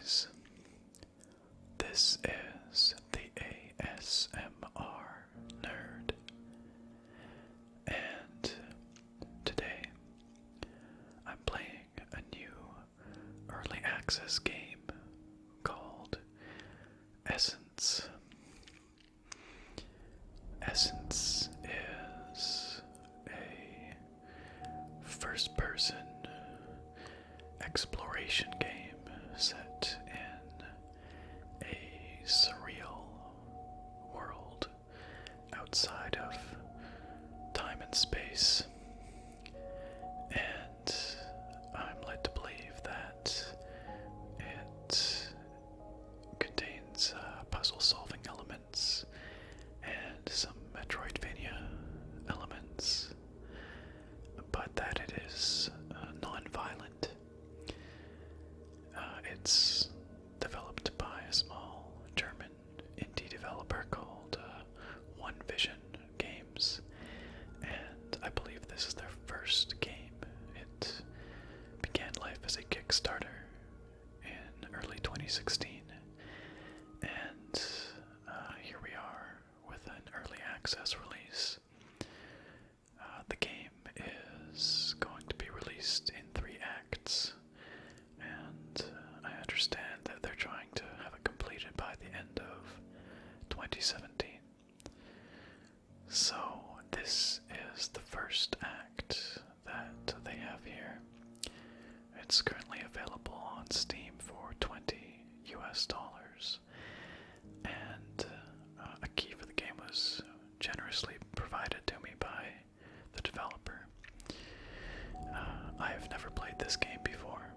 guys, this is the ASMR Nerd, and today I'm playing a new early access game called Essence. Essence is a first-person exploration game set in a surreal world outside of time and space, and I'm led to believe that it contains puzzle-solving elements and some Metroidvania elements, but that it is non-violent. It's developed by a small German indie developer called Onevision Games, and I believe this is their first game. It began life as a Kickstarter in early 2016, and here we are with an early access release. The game is going to be released in 3 acts, and I understand that they're trying to have it completed by the end of 2017. So this is the first act that they have here. It's currently available on Steam for $20 US, and a key for the game was generously provided to me by the developer. I have never played this game before.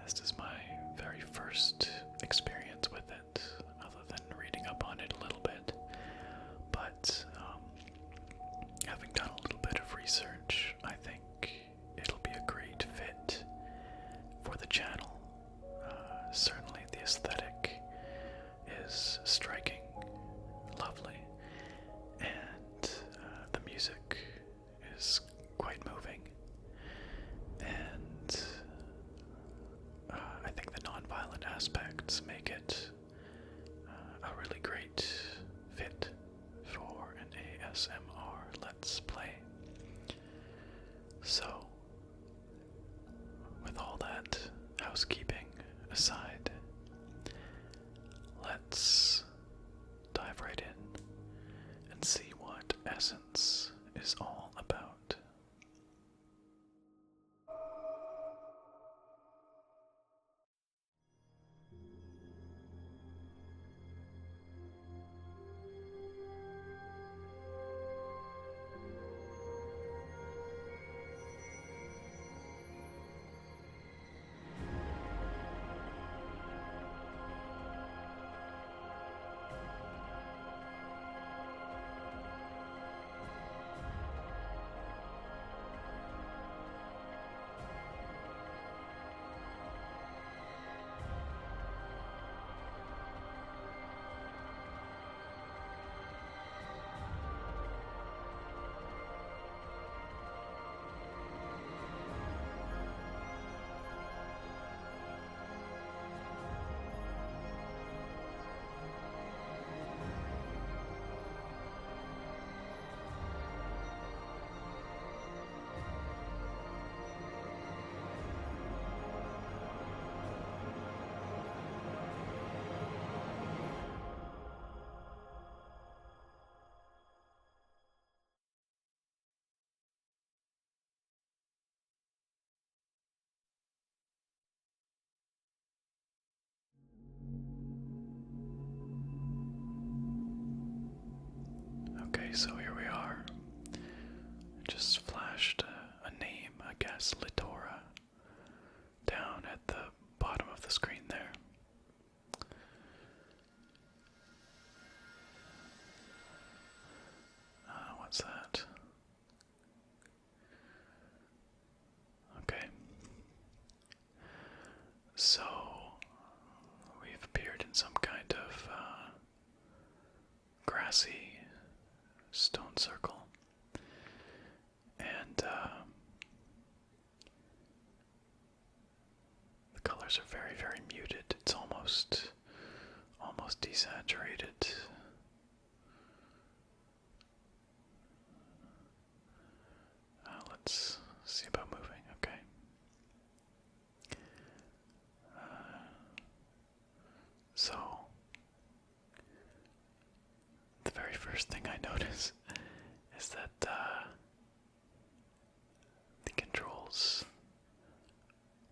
This is my very first experience with it, other than reading up on it a little bit. But having done a little bit of research, I think it'll be a great fit for the channel. Certainly the aesthetic is striking, lovely, and the music is quite moving, and I think the non-violent aspects make it a really great fit for an ASMR Let's Play. So, with all that housekeeping aside, let's dive right in and see what Essence is all about. Okay, so here we are. It just flashed a name, I guess, Litora, down at the bottom of the screen there. What's that? Okay. So, we've appeared in some kind of grassy stone circle, and the colors colors are very, very muted. It's almost desaturated. Let's see about moving. Okay. So the very first thing I notice is that the controls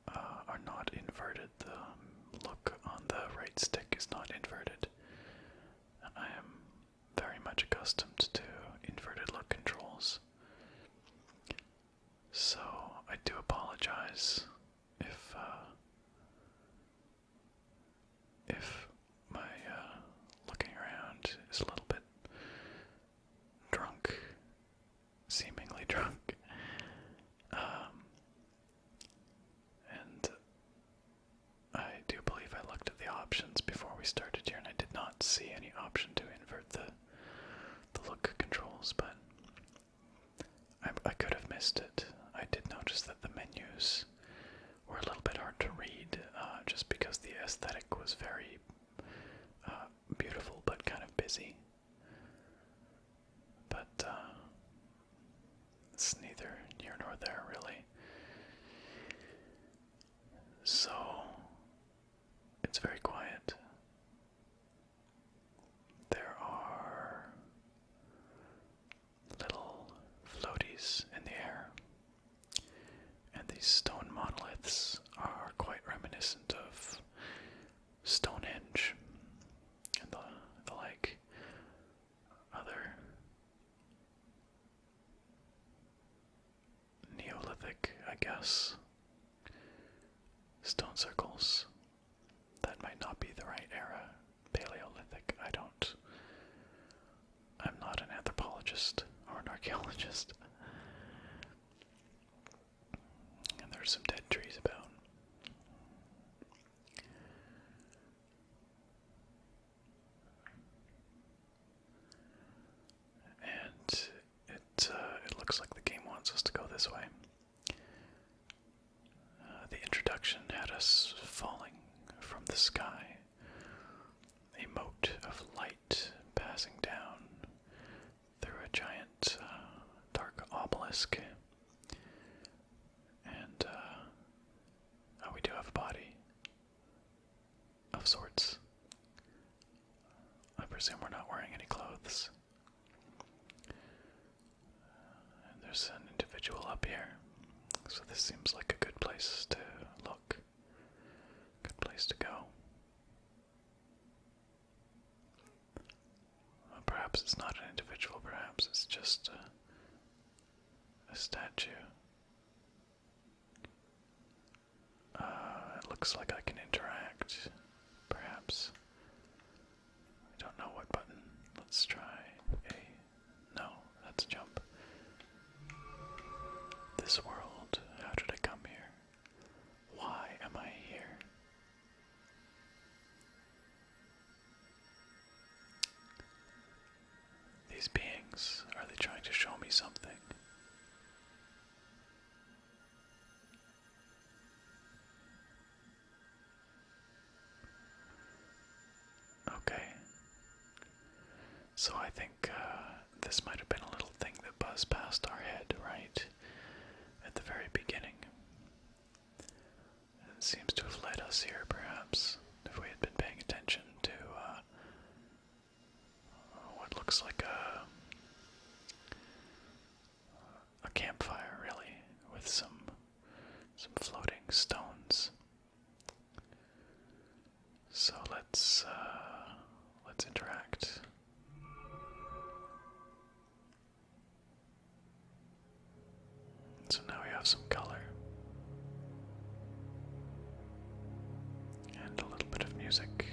are not inverted. The look on the right stick is not inverted. I am very much accustomed to inverted look controls. So I do apologize if my looking around is a little bit drunk, seemingly drunk. And I do believe I looked at the options before we started here, and I did not see any option to invert the look controls, but I could have missed it. I did notice that the menus were a little bit hard to read, just because the aesthetic was very beautiful but kind of busy. But it's neither here nor there, really. So it's very quiet. There are little floaties in the air, and these stone monoliths are quite reminiscent of Stonehenge and the like other Neolithic, I guess, stone circles. That might not be the right era. Paleolithic, I'm not an anthropologist or an archaeologist. And there's some dead trees about. And it looks like the game wants us to go this way. The introduction had us falling from the sky, a mote of light passing down through a giant dark obelisk, and we do have a body of sorts. I presume we're not wearing any clothes. And there's an individual up here, so this seems like a good place to look, good place to go. Perhaps it's not an individual, perhaps it's just a statue. It looks like I can interact, perhaps. I don't know what button. Let's try A. No, that's jump. This world, how did I come here? Why am I here? These beings, are they trying to show me something? Okay. So I think this might have been a little thing that buzzed past our head, right? At the very beginning. It seems to have led us here, perhaps, if we had been paying attention to what looks like a campfire, really, with some floating stones. So let's interact. So now we have some color and a little bit of music,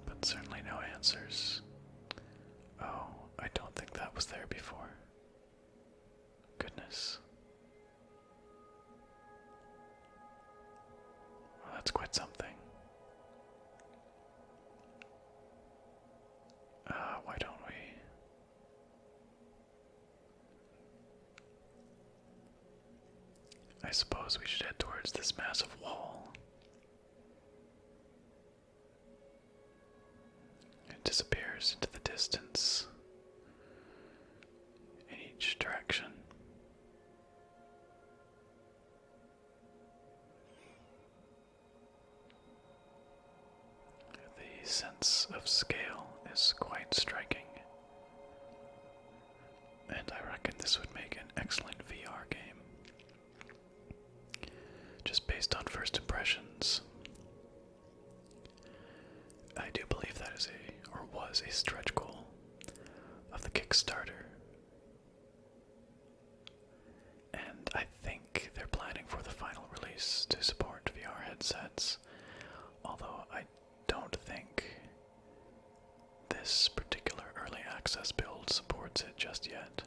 but certainly no answers. Oh, I don't think that was there before. Goodness. Well, that's quite something. Why don't we? suppose we should head towards this massive wall. It disappears into the distance in each direction. The sense of scale is quite striking, and I reckon this would make an excellent VR game. Just based on first impressions, I do believe that is or was a stretch goal of the Kickstarter. And I think they're planning for the final release to support VR headsets, although I don't think this particular early access build supports it just yet.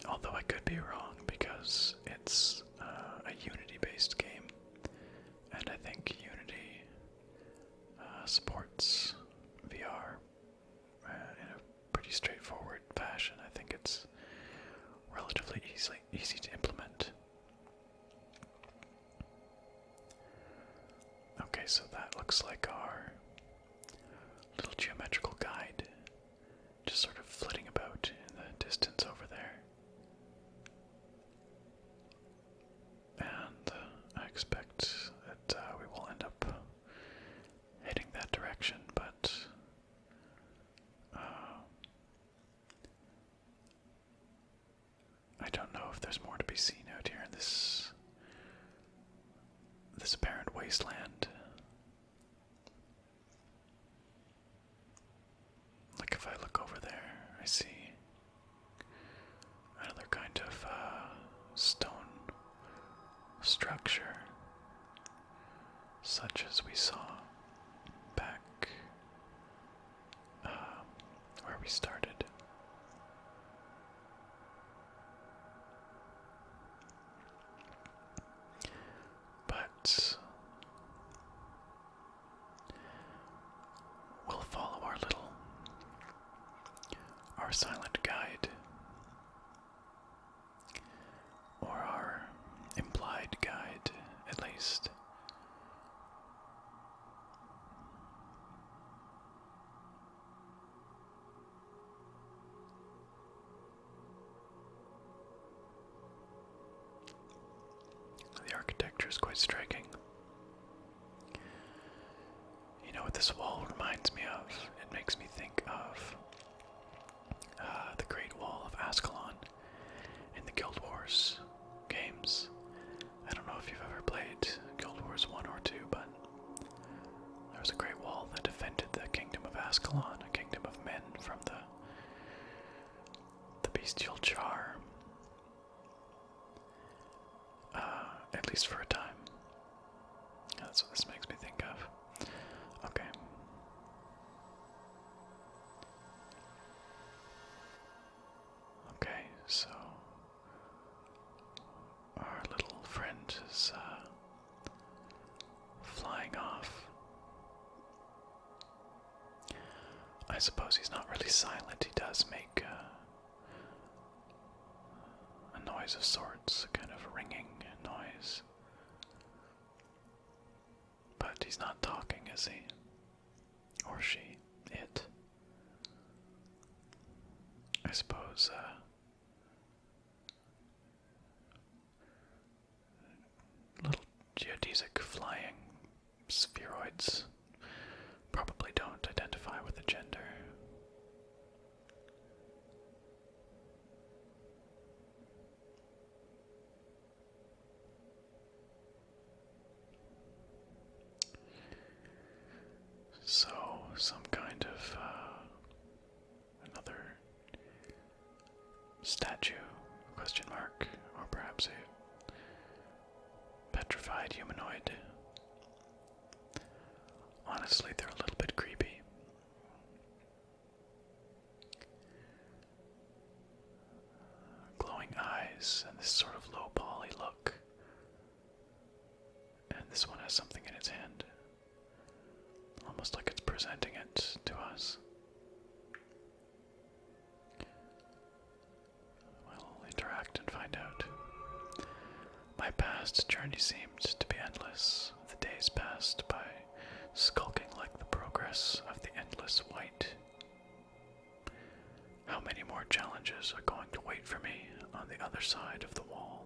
Although I could be wrong because it's a Unity-based game, and I think Unity supports VR in a pretty straightforward fashion. I think it's relatively easy to implement. Okay, so that looks like our little geometrical guide, just sort of flitting about in the distance over there. And I expect that we will end up heading that direction, but I don't know if there's more to be seen out here in this apparent wasteland. Like if I look over there, I see another kind of stone structure, such as we saw back where we started. But we'll follow our silent guide, or our implied guide, at least. The architecture is quite striking. You know what this wall reminds me of? It makes me think of the Great Wall of Ascalon in the Guild Wars games. I don't know if you've ever played Guild Wars 1 or 2, but there was a great wall that defended the kingdom of Ascalon, a kingdom of men from the bestial Char. At least for a time. That's what this makes me think of. Okay. Okay, so our little friend is flying off. I suppose he's not really silent. He does make a noise of sorts, a kind of ringing noise. But he's not talking, is he? Or she? It? I suppose, little geodesic flying spheroids probably don't identify with a gender. So, some kind of another statue, question mark, or perhaps a petrified humanoid. Honestly, they're a little bit creepy. Glowing eyes and this sort of low poly look. And this one has something in its hand. Almost like it's presenting it to us. We'll interact and find out. journey seemed to be endless. The days passed by, skulking like the progress of the endless white. How many more challenges are going to wait for me on the other side of the wall?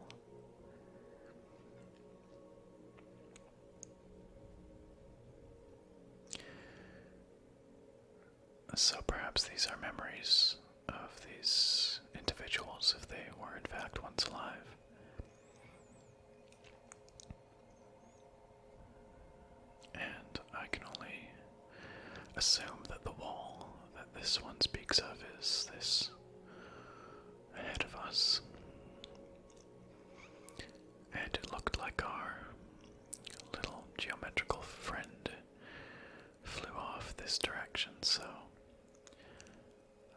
So perhaps these are memories of these individuals if they were in fact once alive. And I can only assume that the wall that this one speaks of is this ahead of us. And it looked like our little geometrical friend flew off this direction, so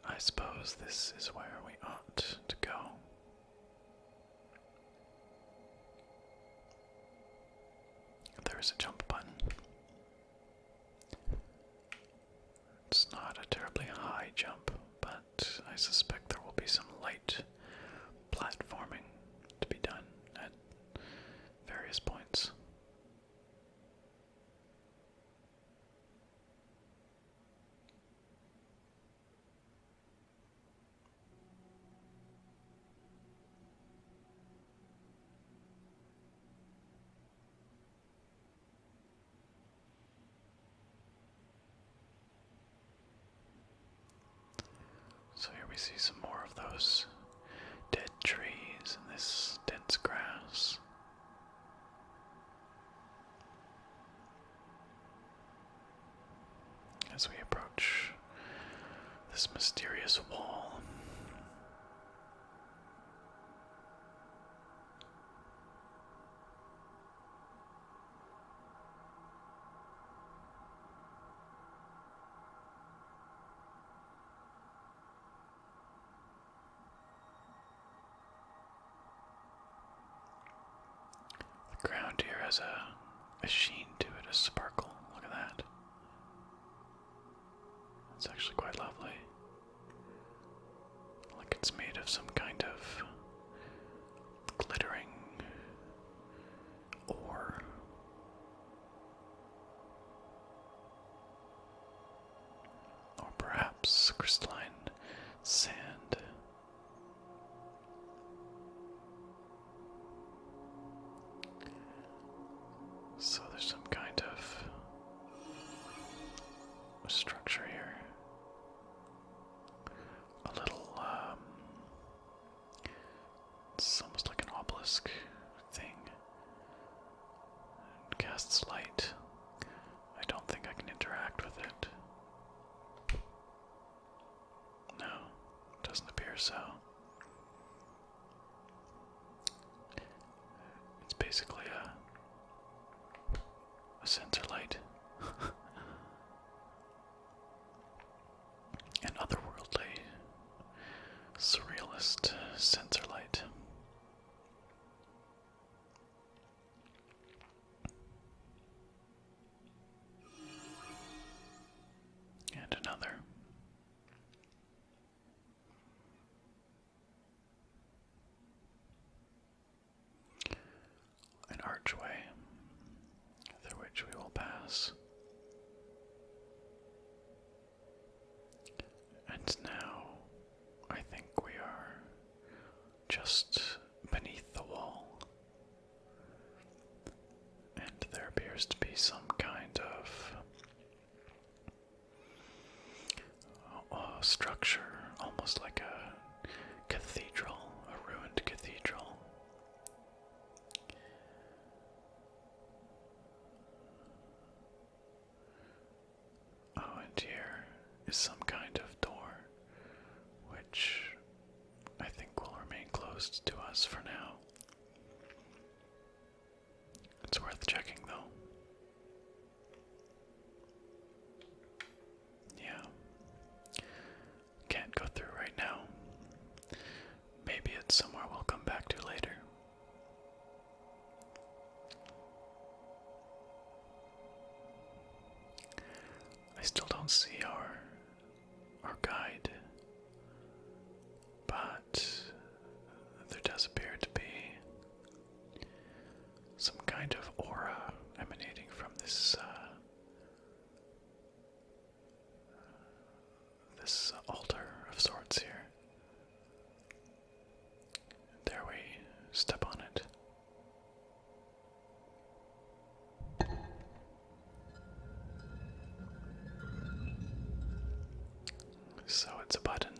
I suppose this is where we ought to go. There's a jump button. It's not a terribly high jump, but I suspect there will be some light platforming to be done at various points. So here we see some more of those dead trees and this dense grass. As we approach this mysterious wall. The ground here has a sheen to it, a sparkle. Look at that. It's actually quite lovely. Like it's made of some kind of glittering ore. Or perhaps crystalline sand. So there's some kind of structure here. A little, it's almost like an obelisk thing. It casts light. I don't think I can interact with it. No, doesn't appear so. It's basically a sensor light. An otherworldly, surrealist sensor light. And another. An archway through which we will pass. And now I think we are just beneath the wall. And there appears to be some kind of structure, almost like a cathedral, a ruined cathedral. Oh, and here is some kind of door, which I think will remain closed to us for now. It's worth checking, though. Yeah. Can't go through right now. Maybe it's somewhere we'll come back to later. I still don't see our guide, but there does appear to be some It's a button,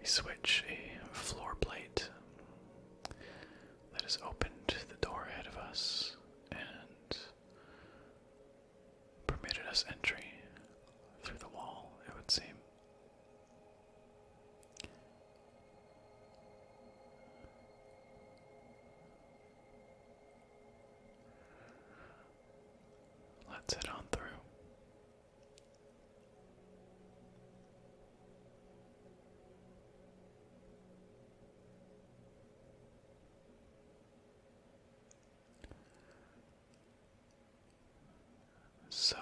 a switch, a floor plate that has opened the door ahead of us and permitted us entry through the wall, it would seem. Let's head on through. So,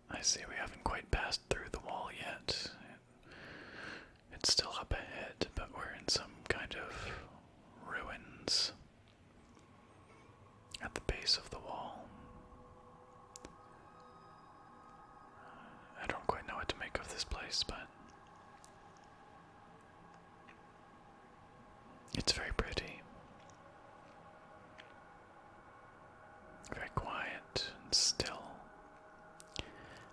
I see we haven't quite passed through the wall yet. It's still up ahead, but we're in some kind of ruins at the base of the wall. I don't quite know what to make of this place, but it's very pretty. Very quiet and still,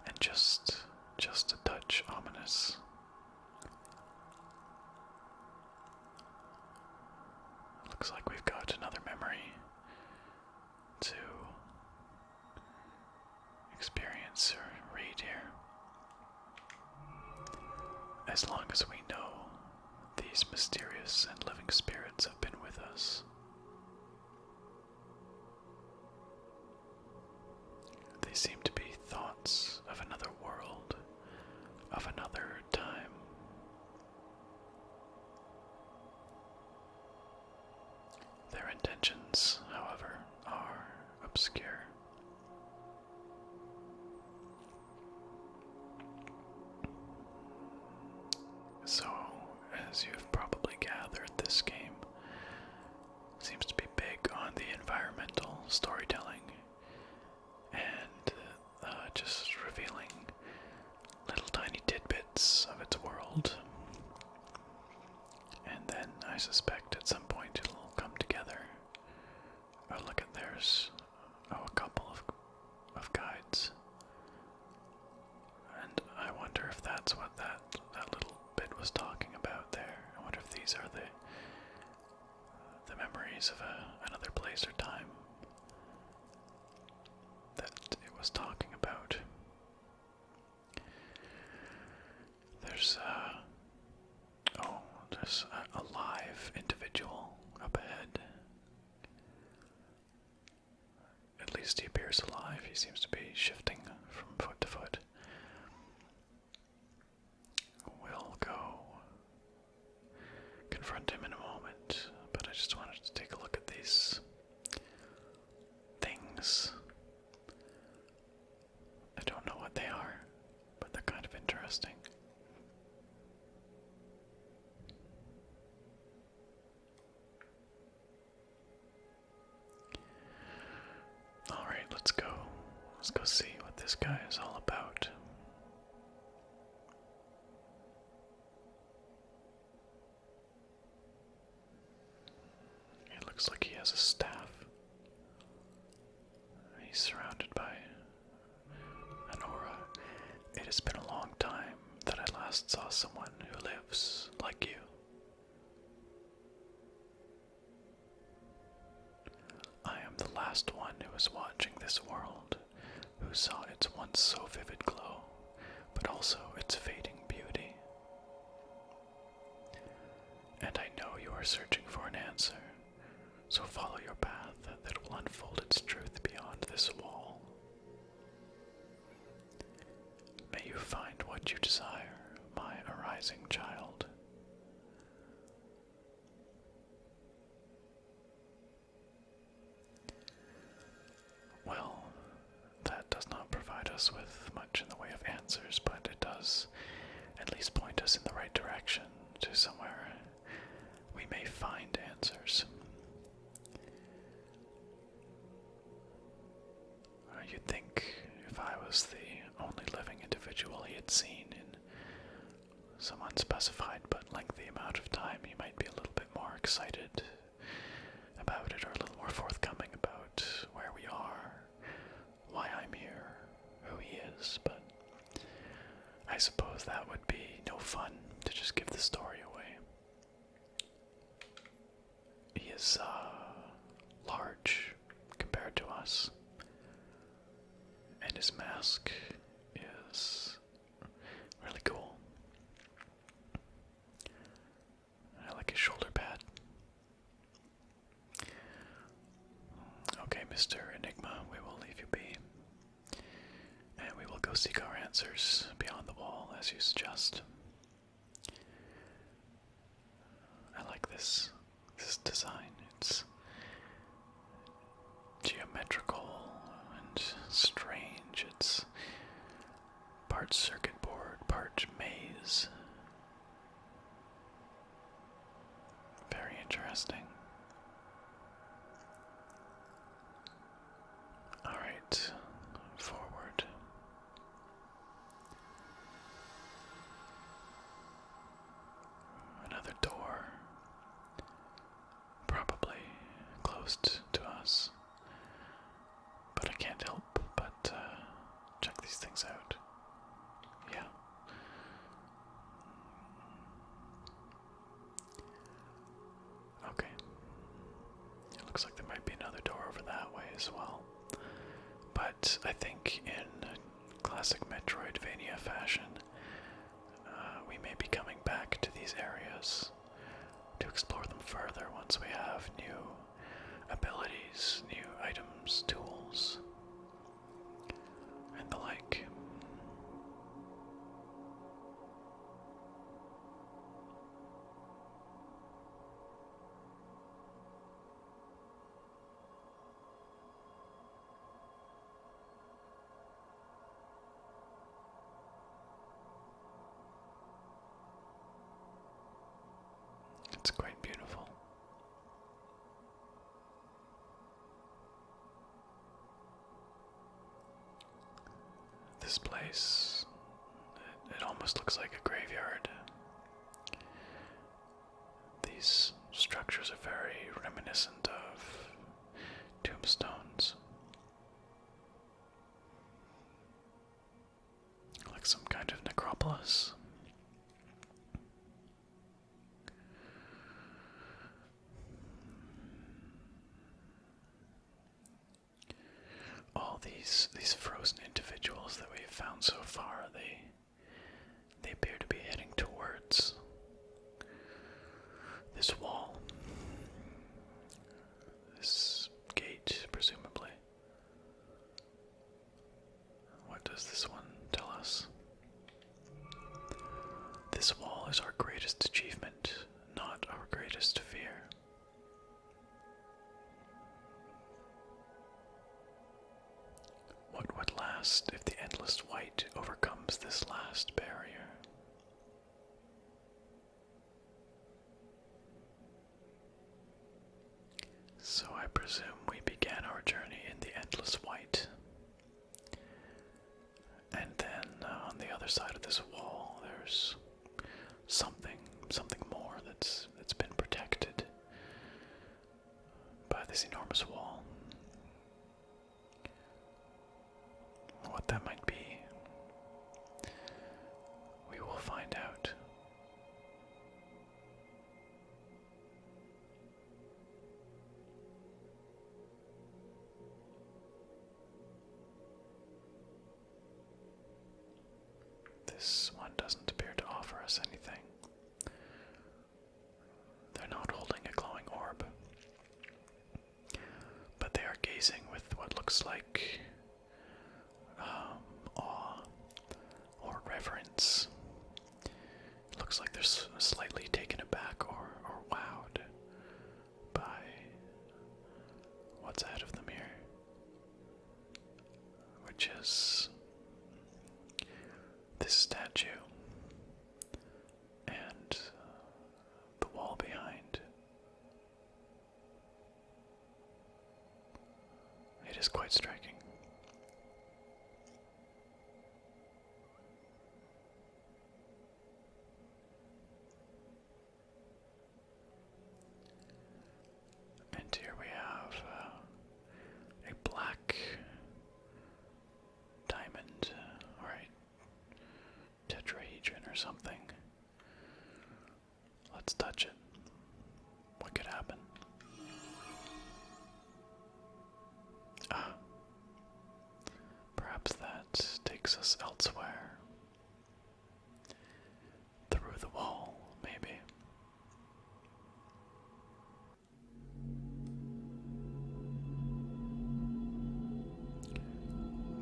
and just a touch ominous. Looks like we've got another memory to experience or read here. As long as we know these mysterious and living spirits have been with us, they seem to be thoughts of another world, of another time. Their intentions, however, are obscure. So, as you've probably gathered, this game seems to be big on the environmental storytelling and just revealing little tiny tidbits of its world. And then I suspect at some point it'll come together. Oh, look at there's a couple of guides. And I wonder if that's what that little bit was talking about there. I wonder if these are the memories of another place or time that it was talking about. There's a live individual up ahead. At least he appears alive. He seems to be shifting from foot to foot. We'll go confront him in a moment, but I just wanted to take a look at these things. I don't know what they are, but they're kind of interesting. Alright, let's go. Let's go see what this guy is all about. It looks like he has a staff. He's surrounded by an aura. It has been a long time that I last saw someone who lives like you. I am the last one who was watching this world, who saw its once so vivid glow, but also its fading beauty. And I know you are searching for an answer, so follow your path that will unfold its truth beyond this wall. May you find what you desire, my arising child. Well, that does not provide us with much in the way of answers, but it does at least point us in the right direction to somewhere we may find answers. You'd think if I was the only living individual he had seen in some unspecified but lengthy amount of time, he might be a little bit more excited about it, or a little more forthcoming about where we are, this, but I suppose that would be no fun to just give the story away. He is large compared to us, and his mask is really cool. I like his shoulder pad. Okay, Mr. Enigma, we will leave you be. And we will go seek our answers beyond the wall, as you suggest. I like this design. It's geometrical and strange. It's part circuit board, part maze. Very interesting. Alright, forward. Another door. Probably closed to us. But I can't help but check these things out. Yeah. Okay. It looks like there might be another door over that way as well. But I think in classic Metroidvania fashion, we may be coming back to these areas to explore them further once we have new abilities, new items, tools, and the like. It's quite beautiful. This place, it almost looks like a graveyard. These structures are very reminiscent of tombstones. Like some kind of necropolis. All these frozen individuals that we've found so far, they appear to be heading towards this wall. This gate, presumably. What does this one tell us? This wall is our greatest achievement, not our greatest fear. What would last if the endless white overcomes this last barrier? So I presume we began our journey in the endless white. And then on the other side of this wall, there's something more that's been protected by this enormous wall. What that might be, we will find out. This one doesn't appear to offer us anything. They're not holding a glowing orb, but they are gazing with what looks like awe or reverence. It looks like they're slightly taken aback or wowed by what's ahead of them here, which is this statue and the wall behind. It is quite striking. And here we have a black or something. Let's touch it. What could happen? Ah. Perhaps that takes us elsewhere. Through the wall, maybe.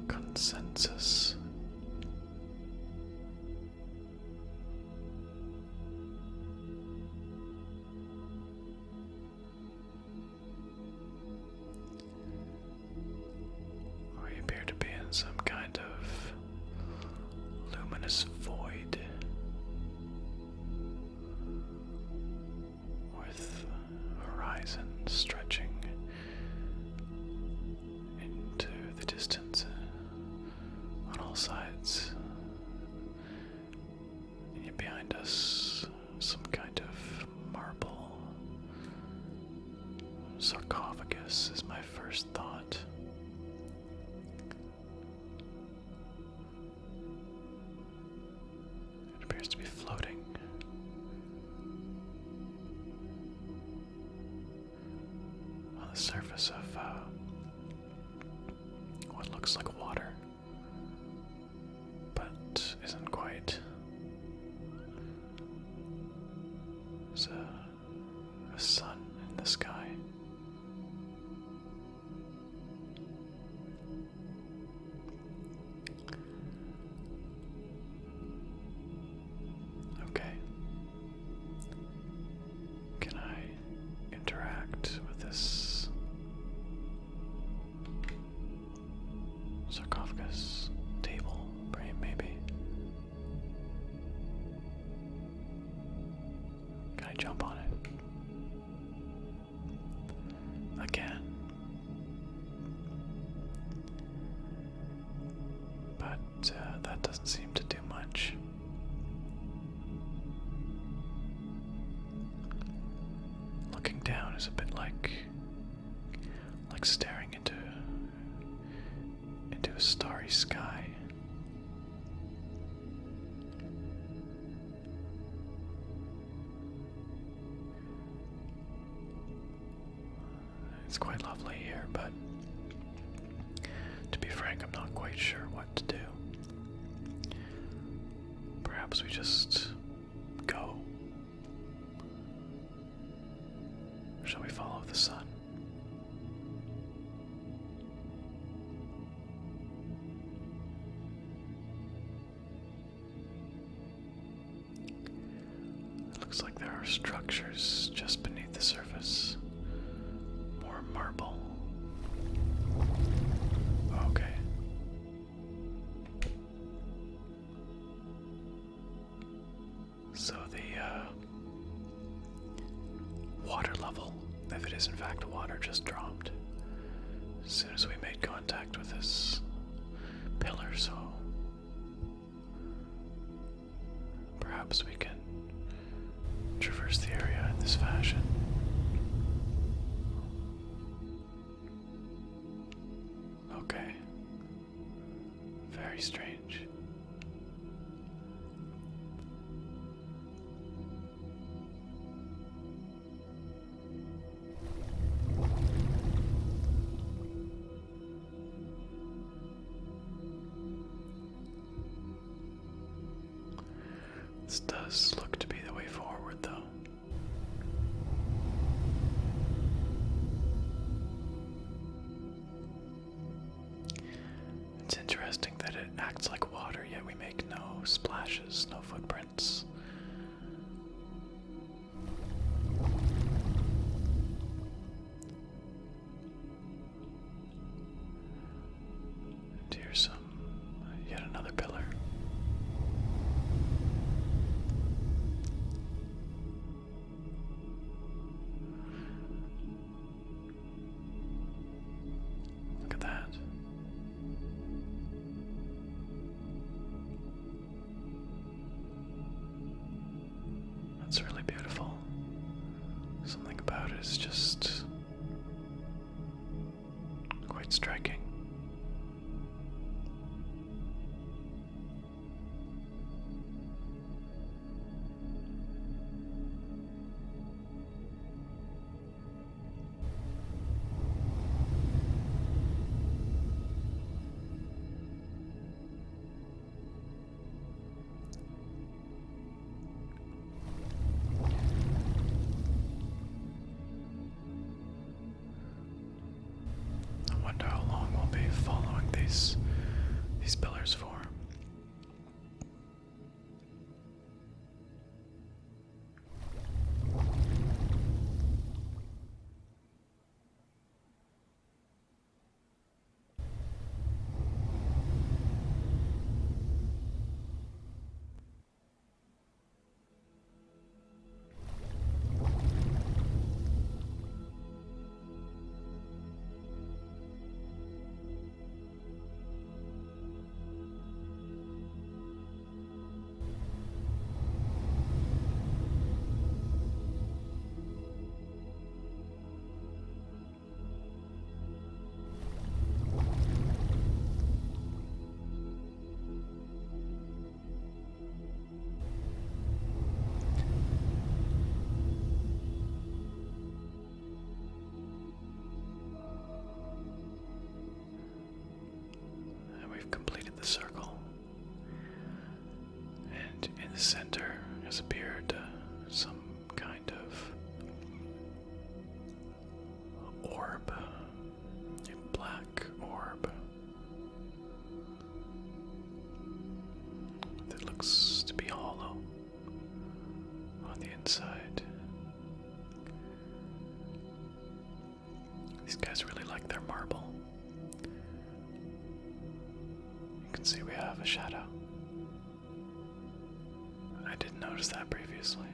Consensus. We appear to be in some kind of luminous void with horizon stretching into the distance on all sides. And yet behind us, some kind of marble sarcophagus is my first thought. It appears to be floating on the surface of what looks like water, but isn't quite. There's a sun in the sky. Okay. Can I interact with this sarcophagus table frame, maybe? Can I jump on it? Again. But that doesn't seem to do much. Looking down is a bit like staring into a starry sky. It's quite lovely here, but to be frank, I'm not quite sure what to do. Perhaps we just go. Or shall we follow the sun? It looks like there are structures just beneath the surface. More marble. Okay. So the water level, if it is in fact water, just dropped as soon as we made contact with this pillar, so perhaps we can traverse the area in this fashion. Okay. Very strange. This does look to be the way forward, though. It's interesting that it acts like water, yet we make no splashes, no footprints. And here's yet another pillar. Look at that. That's really beautiful. Something about it is just quite striking. the circle. And in the center has appeared some kind of orb, a black orb that looks to be hollow on the inside. These guys really like their marble. You can see we have a shadow. I didn't notice that previously.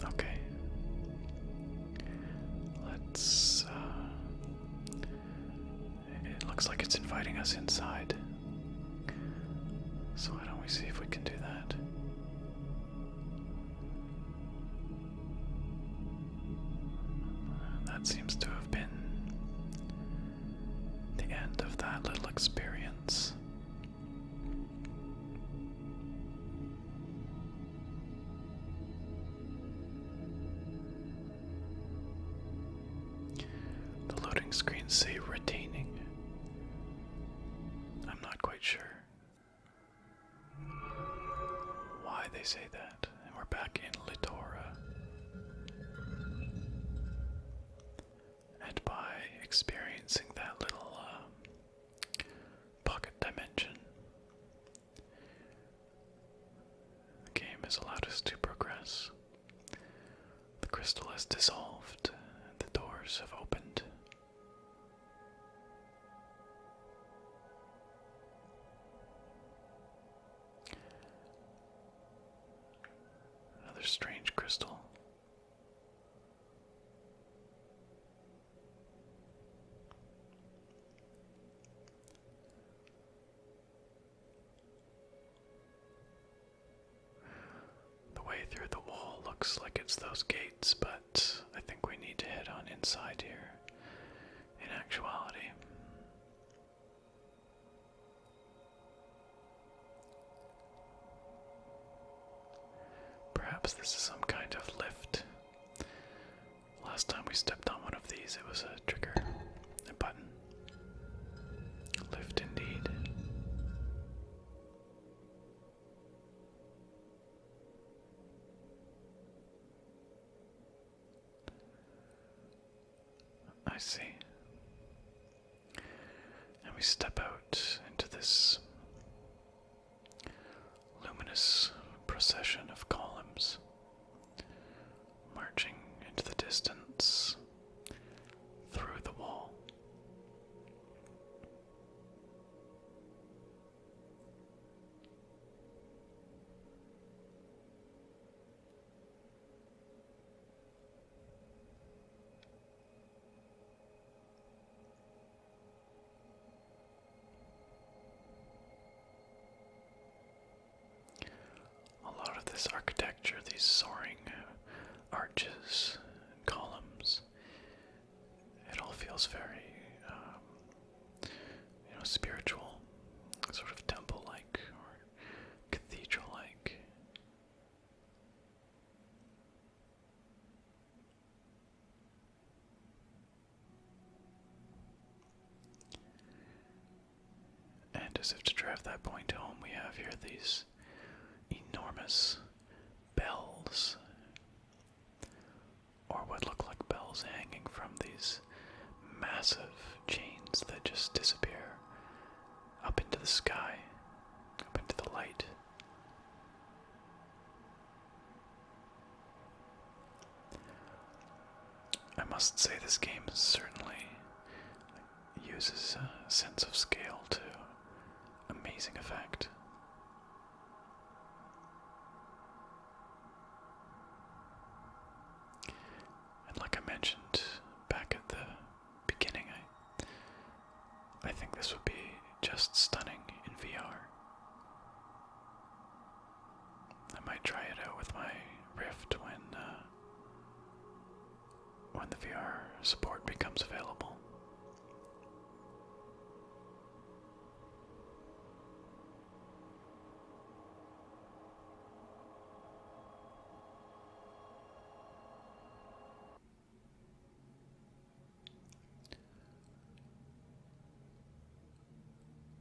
Okay. Let's, it looks like it's inviting us inside. So why don't we see if we can do that? That seems to have been the end of that little experience. The loading screens say retaining. I'm not quite sure why they say that. And we're back in Littora. And by experiencing that little pocket dimension, the game has allowed us to progress. The crystal has dissolved, and the doors have opened. Another strange crystal. The way through the wall looks like it's those gates, but I think we need to head on inside here, in actuality. Perhaps this is some kind of lift. Last time we stepped on one of these, it was a trigger, a button. Lift indeed. I see. And we step out into this luminous procession of columns, marching into the distance through the wall. A lot of this architecture, these soaring arches and columns, it all feels very, spiritual, sort of temple-like or cathedral-like. And as if to drive that point home, we have here these enormous bells, or what look like bells hanging from these massive chains that just disappear up into the sky, up into the light. I must say this game certainly uses a sense of scale to amazing effect. And like I mentioned back at the beginning, I think this would be just stunning in VR. I might try it out with my Rift when when the VR support becomes available.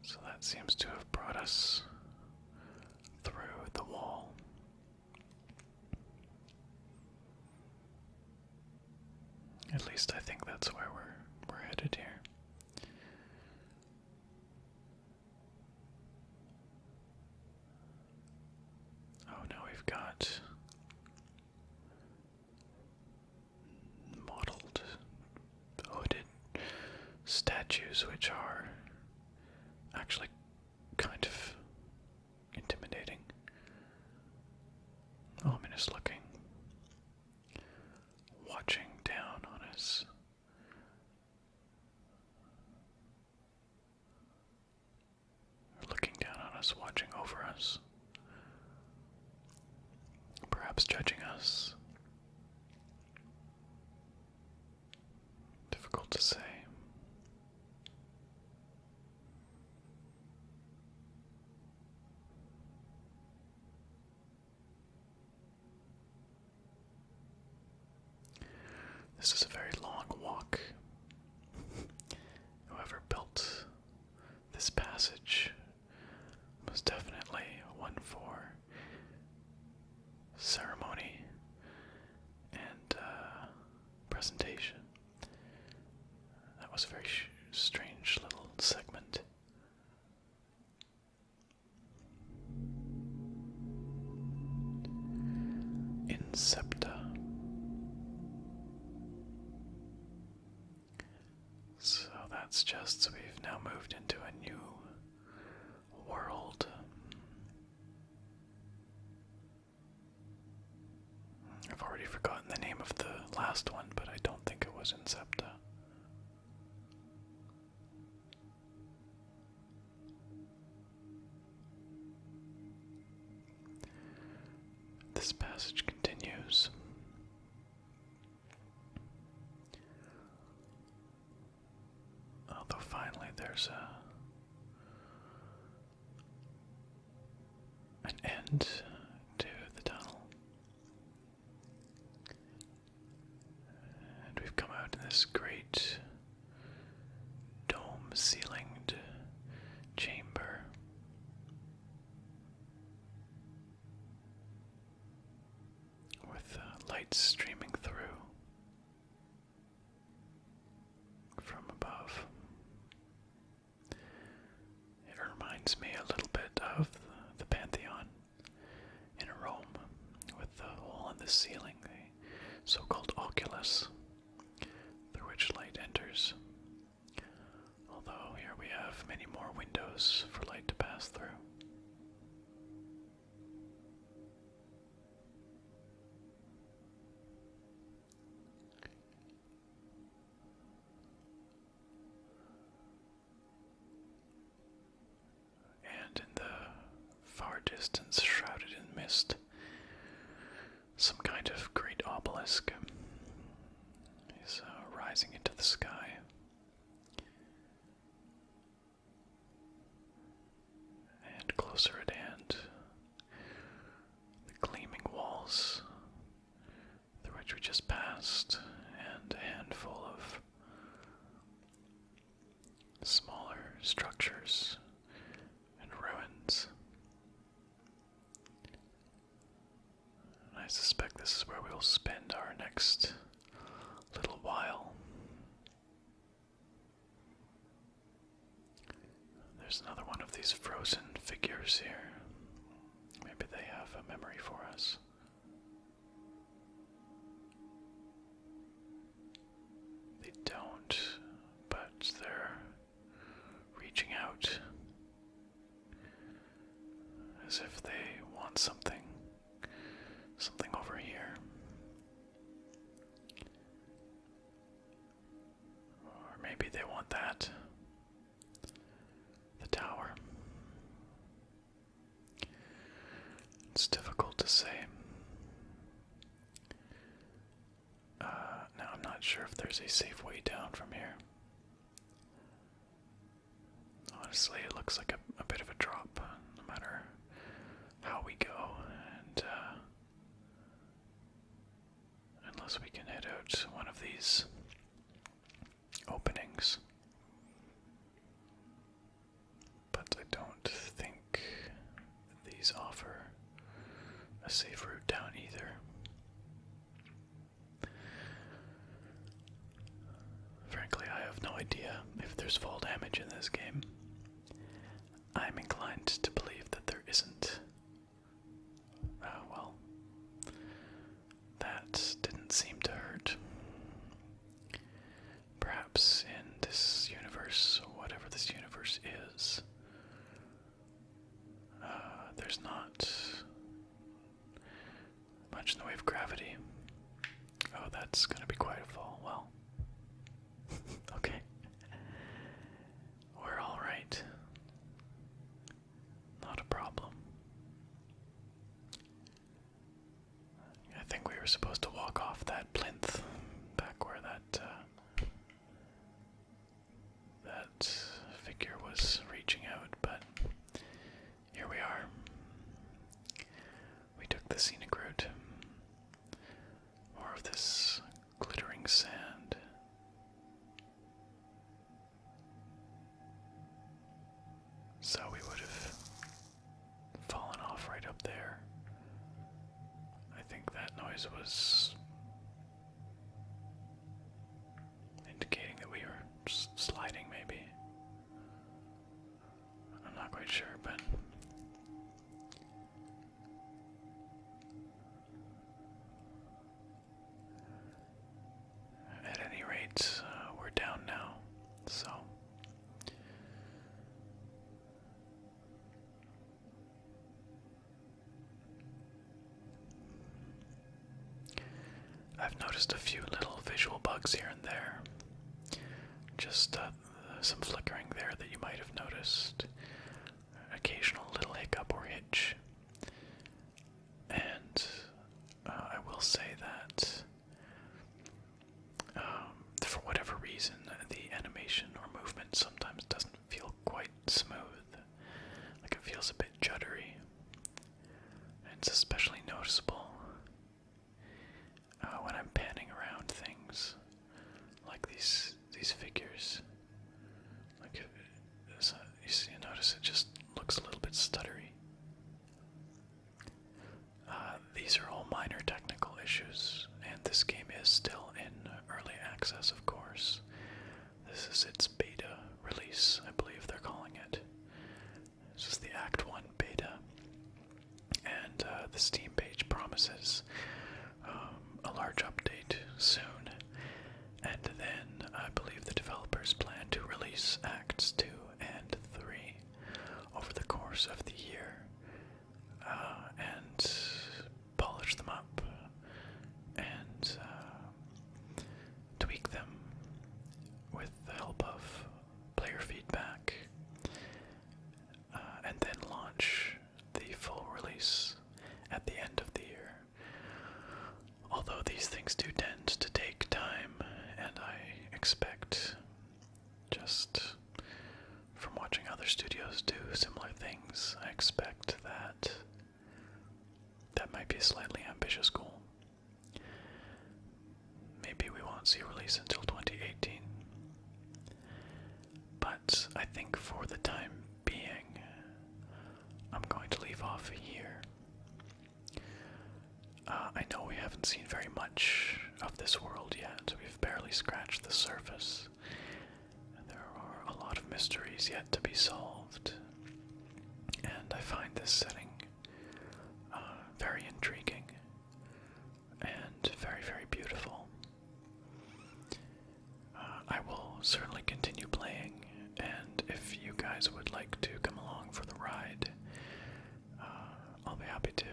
So that seems to have brought us through the wall. At least I think that's where we're headed here. Oh, now we've got modeled, hooded statues, which are actually kind of intimidating, ominous looking, watching down on us. Or looking down on us, watching over us, perhaps judging us. Difficult to say. This is a very long walk. Whoever built this passage was definitely one for ceremony and presentation. That was a very strange little segment. Incepta. So that's just, we've now moved into a new world. I've already forgotten the name of the last one, but I don't think it was Incepta. This passage continues. Although finally there's an end to the tunnel. And we've come out in this great dome-ceilinged chamber. With lights streaming through from above. It reminds me a little bit of the Pantheon in Rome, with the hole in the ceiling, the so-called oculus, through which light enters. Although here we have many more windows for light to pass through. And in the far distance, shrouded in mist, some kind of great obelisk is rising into the sky. And closer at hand, the gleaming walls through which we just passed, and a handful of smaller structures and ruins. And I suspect this is where we'll spend our next little while. There's another one of these frozen figures here. Maybe they have a memory for us. They don't, but they're reaching out as if they want something over here. Or maybe they want that. The tower. It's difficult to say. Now I'm not sure if there's a safe way down from here. Honestly, it looks like a bit of a drop, no matter how we go, and unless we can hit out one of these openings. But I don't think these offer a safe route down either. Frankly, I have no idea if there's fall damage in this game. I'm inclined to believe that there isn't. Well, that didn't seem to hurt. Perhaps in this universe, whatever this universe is, there's not much in the way of gravity. Oh, that's gonna be quite a fall. Well, okay. We're alright. Not a problem. I think we were supposed to walk off that plinth back where that figure was reaching out, but here we are. We took the scenic route. More of this glittering sand. So we would have fallen off right up there. I think that noise was indicating that we were sliding, maybe. I'm not quite sure, but at any rate, we're down now, so I've noticed a few little visual bugs here and there. Just some flickering there that you might have noticed. Occasional little hiccup or hitch. And I will say that for whatever reason, the animation or movement sometimes doesn't feel quite smooth. Like it feels a bit juddery. It's especially noticeable when I'm panning around things, like these figures. Like you notice it just looks a little bit stuttery. These are all minor technical issues, and this game is still in early access, of course. This is its beta release, I believe they're calling it. This is the Act 1 beta, and the Steam page promises a large update soon, and then I believe the developers plan to release Acts 2 and 3 over the course of the year, and polish them up and tweak them with the help of player feedback, and then launch the full release at the end of the year. Although these things do tend to take time, and I expect, just from watching other studios do similar things, I expect that that might be a slightly ambitious goal. Maybe we won't see a release until 2018. But I think for the time being, I'm going to leave off here. I know we haven't seen very much of this world yet. We've barely scratched the surface. There are a lot of mysteries yet to be solved. And I find this setting very intriguing and very, very beautiful. I will certainly continue playing, and if you guys would like to come along for the ride, I'll be happy to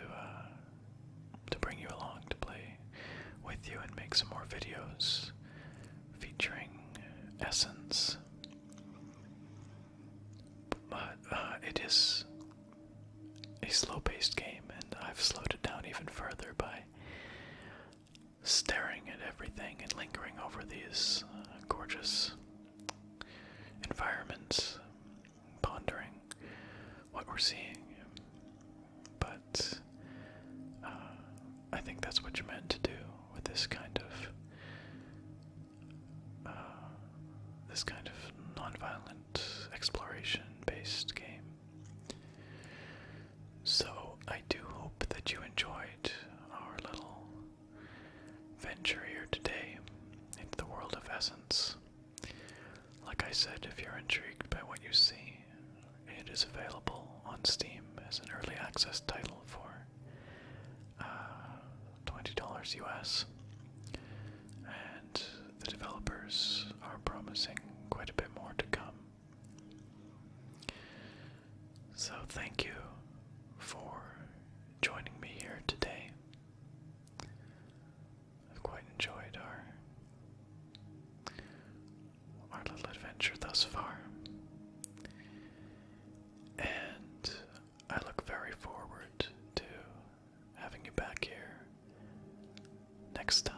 bring you along to play with you and make some more videos featuring Essence. But it is a slow-paced game, and I've slowed it down even further by staring at everything anything and lingering over these gorgeous environments, pondering what we're seeing. But I think that's what you're meant to do with this kind of non-violent exploration-based game. So I do hope that you enjoyed our little venture here today into the world of Essence. Like I said, if you're intrigued by what you see, it is available on Steam as an early access title for $20 US. And the developers are promising quite a bit more to come. So thank you for joining me here today. I've quite enjoyed our little adventure thus far. And I look very forward to having you back here next time.